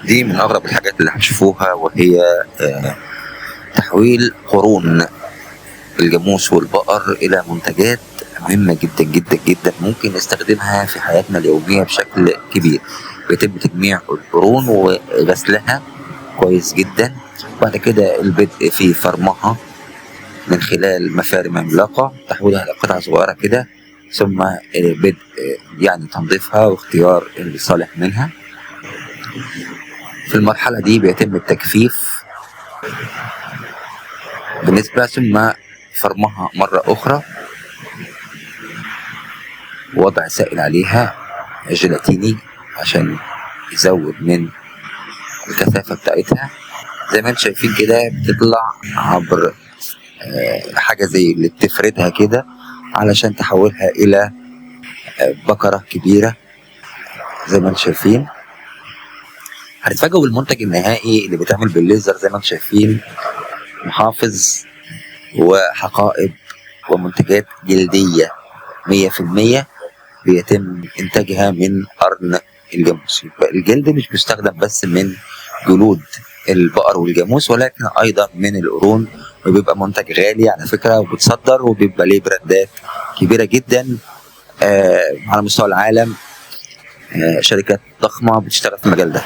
دي من أغرب الحاجات اللي هتشوفوها، وهي تحويل قرون الجاموس والبقر إلى منتجات مهمة جدا جدا جدا ممكن نستخدمها في حياتنا اليومية بشكل كبير. بيتم تجميع القرون وغسلها كويس جدا، وبعد كده البدء في فرمها من خلال مفارم عملاقة، تحويلها لقطع صغيرة كده، ثم بدء يعني تنظيفها واختيار الصالح منها. في المرحلة دي بيتم التجفيف بالنسبة، ثم فرمها مرة أخرى، ووضع سائل عليها جيلاتيني عشان يزود من الكثافة بتاعتها. زي ما انتم شايفين كده بتطلع عبر حاجة زي اللي بتفردها كده علشان تحولها إلى بقرة كبيرة. زي ما انتم شايفين هتتفاجئوا بالمنتج النهائي اللي بيتعمل بالليزر. زي ما انتم شايفين محافظ وحقائب ومنتجات جلدية 100% بيتم إنتاجها من قرن الجاموس. الجلد مش بيستخدم بس من جلود البقر والجاموس، ولكن أيضا من القرون، وبيبقى منتج غالي على فكرة وبتصدر، وبيبقى ليه براندات كبيرة جدا على مستوى العالم، شركات ضخمة بتشتغل في المجال ده.